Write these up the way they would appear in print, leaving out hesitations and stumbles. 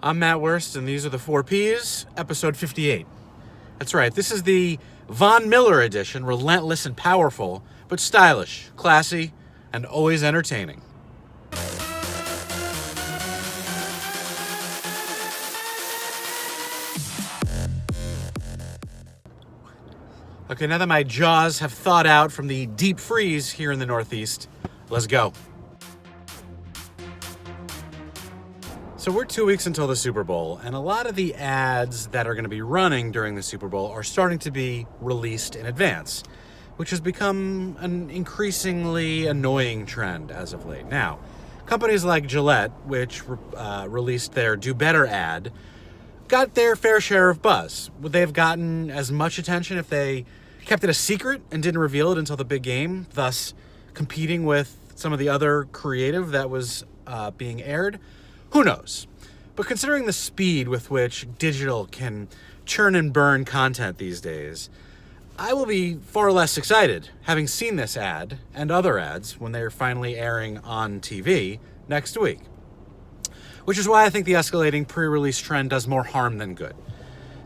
I'm Matt Wurst, and these are the 4 Ps, episode 58. That's right, this is the Von Miller edition, relentless and powerful, but stylish, classy, and always entertaining. Okay, now that my jaws have thawed out from the deep freeze here in the Northeast, let's go. So we're 2 weeks until the Super Bowl, and a lot of the ads that are going to be running during the Super Bowl are starting to be released in advance, which has become an increasingly annoying trend as of late. Now, companies like Gillette, which released their Do Better ad, got their fair share of buzz. Would they have gotten as much attention if they kept it a secret and didn't reveal it until the big game, thus competing with some of the other creative that was being aired? Who knows? But considering the speed with which digital can churn and burn content these days, I will be far less excited having seen this ad and other ads when they're finally airing on TV next week. Which is why I think the escalating pre-release trend does more harm than good.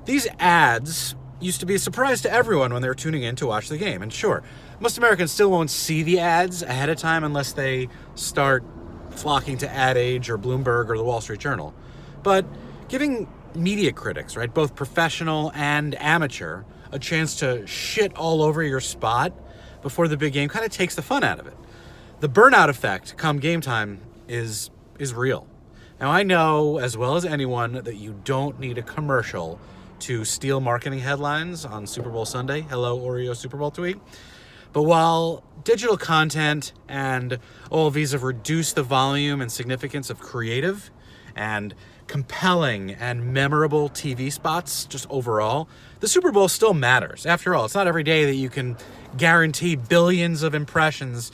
These ads used to be a surprise to everyone when they were tuning in to watch the game. And sure, most Americans still won't see the ads ahead of time unless they start flocking to Ad Age or Bloomberg or the Wall Street Journal. But giving media critics, right, both professional and amateur, a chance to shit all over your spot before the big game kind of takes the fun out of it. The burnout effect come game time is real. Now, I know as well as anyone that you don't need a commercial to steal marketing headlines on Super Bowl Sunday. Hello, Oreo Super Bowl tweet. But while digital content and all of these have reduced the volume and significance of creative and compelling and memorable TV spots just overall, the Super Bowl still matters. After all, it's not every day that you can guarantee billions of impressions,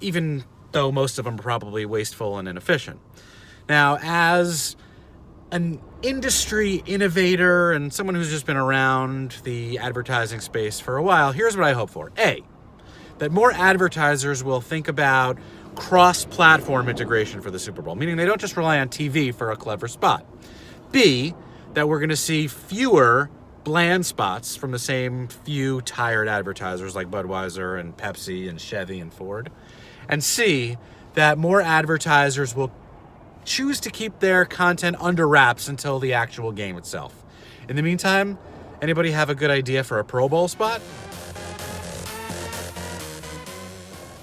even though most of them are probably wasteful and inefficient. Now, as an industry innovator and someone who's just been around the advertising space for a while, here's what I hope for. A, that more advertisers will think about cross-platform integration for the Super Bowl, meaning they don't just rely on TV for a clever spot. B, that we're going to see fewer bland spots from the same few tired advertisers like Budweiser and Pepsi and Chevy and Ford. And C, that more advertisers will choose to keep their content under wraps until the actual game itself. In the meantime, anybody have a good idea for a Pro Bowl spot?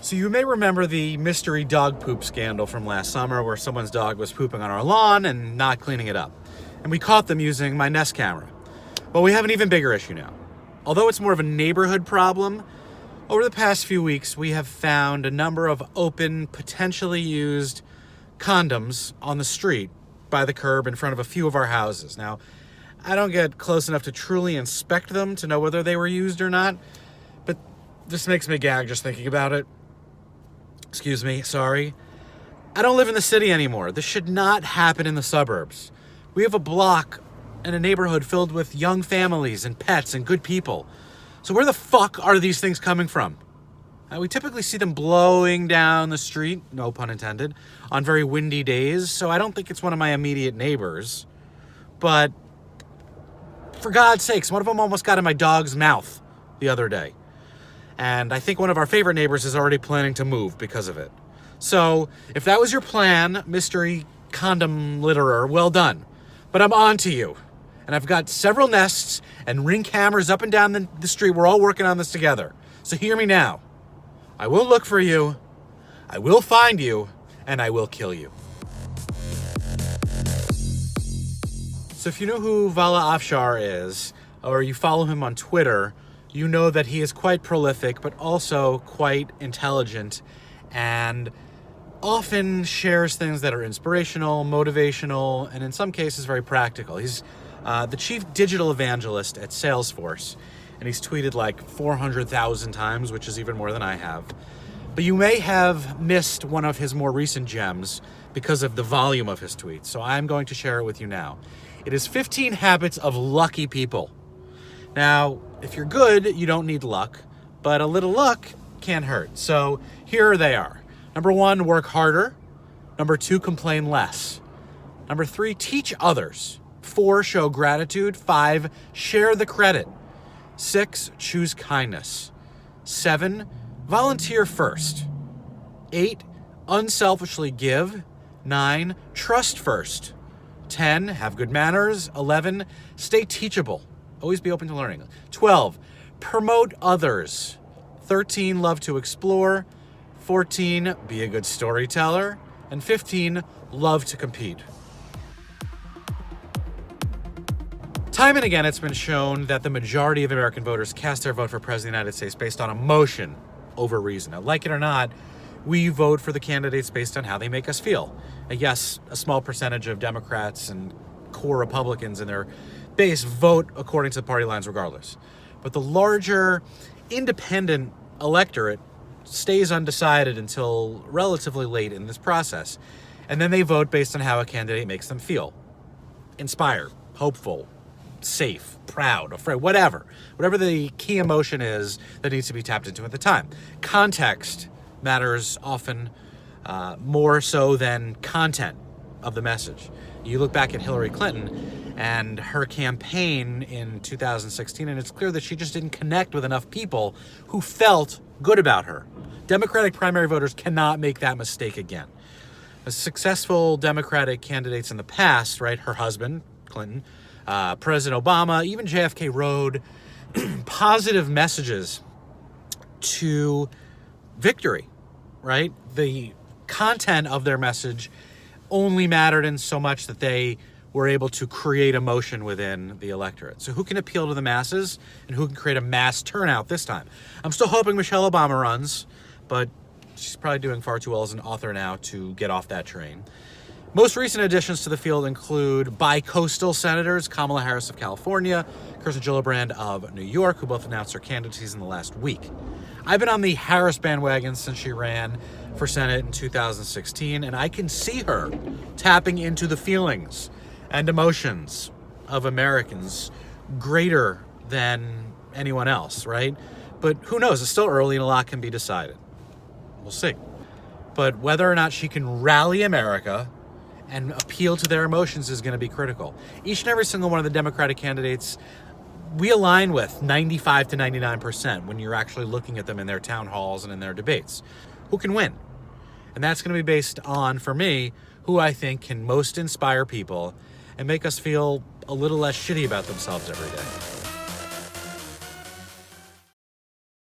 So you may remember the mystery dog poop scandal from last summer where someone's dog was pooping on our lawn and not cleaning it up. And we caught them using my Nest camera. Well, we have an even bigger issue now. Although it's more of a neighborhood problem, over the past few weeks, we have found a number of open, potentially used condoms on the street by the curb in front of a few of our houses. Now, I don't get close enough to truly inspect them to know whether they were used or not, but this makes me gag just thinking about it. Excuse me, sorry. I don't live in the city anymore. This should not happen in the suburbs. We have a block and a neighborhood filled with young families and pets and good people. So where the fuck are these things coming from? We typically see them blowing down the street, no pun intended, on very windy days, so I don't think it's one of my immediate neighbors. But for God's sakes, one of them almost got in my dog's mouth the other day. And I think one of our favorite neighbors is already planning to move because of it. So if that was your plan, mystery condom litterer, well done. But I'm on to you. And I've got several nests and ring cameras up and down the street. We're all working on this together. So hear me now. I will look for you, I will find you, and I will kill you. So if you know who Vala Afshar is, or you follow him on Twitter, you know that he is quite prolific, but also quite intelligent, and often shares things that are inspirational, motivational, and in some cases very practical. He's the chief digital evangelist at Salesforce, and he's tweeted like 400,000 times, which is even more than I have. But you may have missed one of his more recent gems because of the volume of his tweets, so I'm going to share it with you now. It is 15 Habits of Lucky People. Now, if you're good, you don't need luck, but a little luck can't hurt. So here they are. Number 1, work harder. Number 2, complain less. Number 3, teach others. 4, show gratitude. 5, share the credit. 6, choose kindness. 7, volunteer first. 8, unselfishly give. 9, trust first. 10, have good manners. 11, stay teachable. Always be open to learning. 12, promote others. 13, love to explore. 14, be a good storyteller. And 15, love to compete. Time and again, it's been shown that the majority of American voters cast their vote for President of the United States based on emotion over reason. Now, like it or not, we vote for the candidates based on how they make us feel. And yes, a small percentage of Democrats and core Republicans in their base vote according to the party lines regardless. But the larger independent electorate stays undecided until relatively late in this process. And then they vote based on how a candidate makes them feel. Inspired, hopeful, safe, proud, afraid, whatever the key emotion is that needs to be tapped into at the time. Context matters often more so than content of the message. You look back at Hillary Clinton and her campaign in 2016, and it's clear that she just didn't connect with enough people who felt good about her. Democratic primary voters cannot make that mistake again. Successful Democratic candidates in the past, right, her husband, Clinton, President Obama, even JFK rode positive messages to victory, right? The content of their message only mattered in so much that they were able to create emotion within the electorate. So who can appeal to the masses and who can create a mass turnout this time? I'm still hoping Michelle Obama runs, but she's probably doing far too well as an author now to get off that train. Most recent additions to the field include bi-coastal senators Kamala Harris of California, Kirsten Gillibrand of New York, who both announced their candidacies in the last week. I've been on the Harris bandwagon since she ran for Senate in 2016, and I can see her tapping into the feelings and emotions of Americans greater than anyone else, right? But who knows? It's still early and a lot can be decided. We'll see. But whether or not she can rally America and appeal to their emotions is going to be critical. Each and every single one of the Democratic candidates we align with 95 to 99% when you're actually looking at them in their town halls and in their debates. Who can win? And that's going to be based on, for me, who I think can most inspire people and make us feel a little less shitty about themselves every day.